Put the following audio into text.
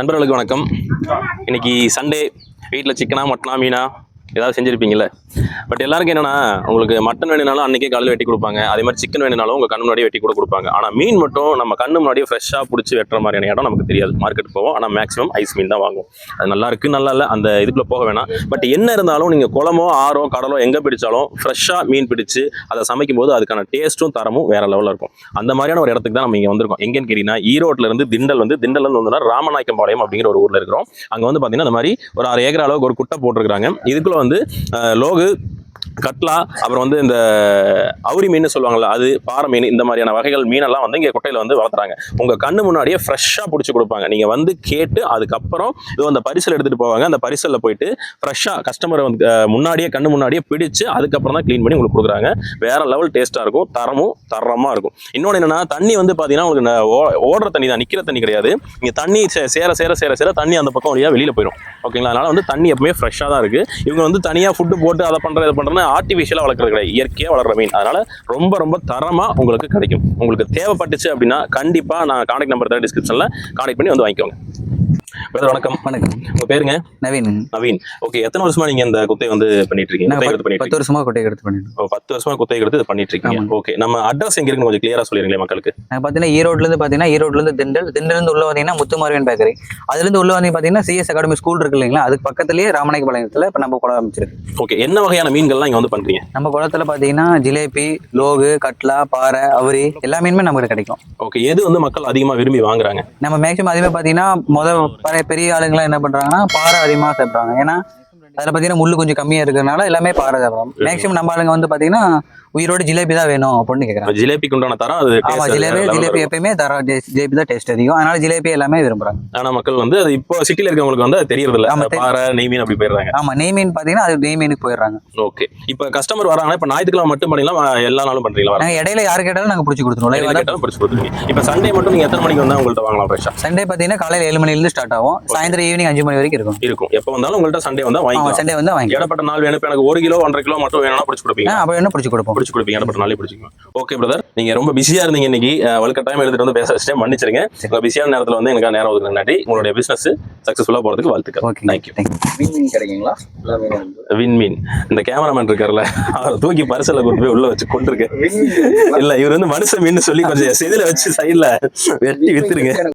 நண்பர்களுக்கு வணக்கம். இன்னைக்கு சண்டே, வீட்டில் சிக்கனா மட்டனா மீனா ஏதாவது செஞ்சுருப்பீங்கல்ல. பட் எல்லாருக்கும் என்னன்னா, உங்களுக்கு மட்டன் வேணுனாலும் அன்றைக்கே காலையில் வெட்டி கொடுப்பாங்க. அதே மாதிரி சிக்கன் வேணுனாலும் உங்கள் கண்ணு முன்னாடியே வெட்டி கூட கொடுப்பாங்க. ஆனால் மீன் மட்டும் நம்ம கண்ணு முன்னாடியே ஃப்ரெஷ்ஷாக பிடிச்சி வெட்டுற மாதிரியான இடம் நமக்கு தெரியாது. மார்க்கெட் போவோம், ஆனால் மேக்ஸிமம் ஐஸ் மீன் தான் வாங்குவோம். அது நல்லா இருக்குது நல்லா இல்லை அந்த இதுக்குள்ளே போக வேணாம். பட் என்ன இருந்தாலும் நீங்கள் குளமோ ஆறோ கடலோ எங்கே பிடிச்சாலும் ஃப்ரெஷ்ஷாக மீன் பிடிச்சி அதை சமைக்கும் போது அதுக்கான டேஸ்ட்டும் தரமும் வேறு லெவலில் இருக்கும். அந்த மாதிரியான ஒரு இடத்துக்கு தான் நம்ம இங்கே வந்திருக்கோம். எங்கேன்னு கேட்டிங்கன்னா, ஈரோட்டிலேருந்து திண்டல் வந்து ராமநாயக்கம்பாளையம் அப்படிங்கிற ஒரு ஊரில் இருக்கிறோம். அங்கே வந்து பார்த்தீங்கன்னா இந்த மாதிரி ஒரு 6 ஏக்கர் அளவுக்கு ஒரு குட்டை போட்டிருக்கிறாங்க. இதுக்குள்ள வந்து லோகு, கட்லா, அப்புறம் வந்து இந்த அவுரி மீன் சொல்லுவாங்கல்ல, அது பாறை மீன், இந்த மாதிரியான வகைகள் மீனெல்லாம் வந்து இங்கே குட்டையில் வந்து வளர்த்துறாங்க. உங்கள் கண்ணு முன்னாடியே ஃப்ரெஷ்ஷாக பிடிச்சி கொடுப்பாங்க. நீங்கள் வந்து கேட்டு அதுக்கப்புறம் இது அந்த பரிசல் எடுத்துகிட்டு போவாங்க. அந்த பரிசலில் போயிட்டு ஃப்ரெஷ்ஷாக கஸ்டமரை வந்து முன்னாடியே கண்ணு முன்னாடியே பிடிச்சு அதுக்கப்புறம் தான் க்ளீன் பண்ணி உங்களுக்கு கொடுக்குறாங்க. வேறு லெவல் டேஸ்ட்டாக இருக்கும், தரமாக இருக்கும். இன்னொன்று என்னென்னா, தண்ணி வந்து பார்த்தீங்கன்னா உங்களுக்கு ஓடுற தண்ணி தான், நிற்கிற தண்ணி கிடையாது. நீங்கள் தண்ணி சேர தண்ணி அந்த பக்கம் வழியாக வெளியில் போயிடும். ஓகேங்களா? அதனால் வந்து தண்ணி எப்பவுமே ஃப்ரெஷ்ஷாக தான் இருக்குது. இவங்க வந்து தனியாக ஃபுட்டு போட்டு அதை பண்ணுறது ஆர்டிஃபிஷியலாக வளர்க்குறது கிடையாது, இயற்கையாக வளர்கிற மீன். அதனால் ரொம்ப தரமாக உங்களுக்கு கிடைக்கும். உங்களுக்கு தேவைப்பட்டுச்சு அப்படின்னா கண்டிப்பாக நான் கான்டாக்ட் நம்பர் தரேன், டிஸ்கிரிப்ஷனில் கான்டாக்ட் பண்ணி வந்து வாங்கிக்கோங்க. பிரதர் வணக்கம். உங்கள் பேருங்க? நவீன். ஓகே, எத்தனை வருஷமா நீங்கள் இந்த குத்தை வந்து பண்ணிட்டு இருக்கீங்க? 10 வருஷமா குத்தை எடுத்து பண்ணிட்டு. 10 வருஷமா குத்தை எடுத்து இது பண்ணிட்டு இருக்கீங்க. ஓகே, நம்ம அட்ரஸ் எங்க இருக்குன்னு கொஞ்சம் கிளியரா சொல்லிருங்களே மக்களுக்கு. பார்த்தீங்கன்னா ஈரோட்லேருந்து திண்டல்லேருந்து உள்ள வந்தீங்கன்னா முத்துமாரியன் பேக்கரி, அதுலேருந்து உள்ள வந்து பார்த்தீங்கன்னா சிஎஸ் அகாடமி ஸ்கூல் இருக்கு இல்லைங்களா, அதுக்கு பக்கத்துலேயே ராமநாயக்கம்பாளையத்தில் இப்போ நம்ம குளம் அமைச்சிருக்கு. ஓகே, என்ன வகையான மீன்கள்லாம் இங்கே வந்து பண்ணுறீங்க? நம்ம குளத்தில் பார்த்தீங்கன்னா ஜிலேபி, லோகு, கட்லா, பாறை, அவுரி எல்லா மீனுமே நமக்கு கிடைக்கும். ஓகே, எது வந்து மக்கள் அதிகமாக விரும்பி வாங்குறாங்க? நம்ம மேக்ஸிமம் அதிகமாக பார்த்தீங்கன்னா பெரிய ஆளுங்களாம் என்ன பண்ணுறாங்கன்னா பாறை அதிகமாக சாப்பிட்றாங்க. ஏன்னா அதில் பார்த்தீங்கன்னா முள்ளு கொஞ்சம் கம்மியாக இருக்கிறதுனால எல்லாமே பாறை சாப்பிட்றோம். மேக்ஸிமம் நம்ம ஆளுங்க வந்து பார்த்தீங்கன்னா உயிரோட ஜிலேபி தான் வேணும் அப்படின்னு கேட்குறாங்க. ஜிலேபிக்கு உண்டான தரம் அது. ஆமா, ஜிலேபி எப்பயுமே தரம், ஜிலேபி தான் டேஸ்ட் அதிகம். அதனால ஜிலேபி எல்லாமே விரும்புறாங்க. ஆனா மக்கள் வந்து அது இப்போ சிட்டில இருக்கவங்களுக்கு வந்து தெரியறது இல்ல. பாறை, நெய் மீன் அப்படி போயிடுறாங்க. ஆமா, நெய் மீன் பாத்தீங்கன்னா அது நெய் மீனுக்கு போயிடுறாங்க. ஓகே, இப்போ கஸ்டமர் வராங்கன்னா இப்போ ஞாயிற்றுக்கிழமை மட்டும் பண்ணீங்களா, எல்லா நாளும் பண்றீங்களா? நாங்கள் இடையில யாரு கேட்டாலும் நாங்கள் பிடிச்சி கொடுத்துருவோம். பிடிச்சி கொடுத்துருவீங்க. இப்போ சண்டே மட்டும் நீங்க எத்தனை மணிக்கு வந்தா உங்கள்ட்ட வாங்கலாம் ஃப்ரெஷ்ஷா? சண்டே பாத்தீங்கன்னா காலையில் 7 மணிலேருந்து ஸ்டார்ட் ஆகும், சாயந்தரம் ஈவினிங் 5 மணி வரைக்கும் இருக்கும். எப்போ வந்தாலும் உங்கள்ட்ட சண்டே வந்தா வாங்கிக்கலாம். சண்டே வந்து வாங்கி இடப்பட்ட நாள் வேணும். எனக்கு 1 கிலோ 1.5 கிலோ மட்டும் வேணும்னா பிடிச்சி கொடுப்பீங்க? அப்போ என்ன பிடிச்சி கொடுப்பீங்க? இடப்பட்ட நாளே. ஓகே பிரதர், நீங்க ரொம்ப பிஸியா இருந்தீங்க இன்னைக்கு, வழுக்க டைம் எடுத்துட்டு வந்து பேச வச்சுட்டேன், மன்னிச்சிருங்க. உங்க பிஸியான நேரத்துல வந்து எனக்கு நேரம் ஒதுக்குற நன்றி. உங்களுடைய பிசினஸ் சக்சஸ்ஃபுல்லா போறதுக்கு வாழ்த்துக்கள். தேங்க்யூ. மீன் கிடைக்குங்களா? வின் மீன். இந்த கேமராமேன் இருக்காருல்ல, அவரை தூக்கி பரிசல கொண்டு போய் உள்ள வச்சு கொண்டிருக்கேன். இல்ல, இவர் வந்து மனுஷ மீன் சொல்லி கொஞ்சம் செதில வச்சு சைட்ல வெட்டி வித்துருங்க.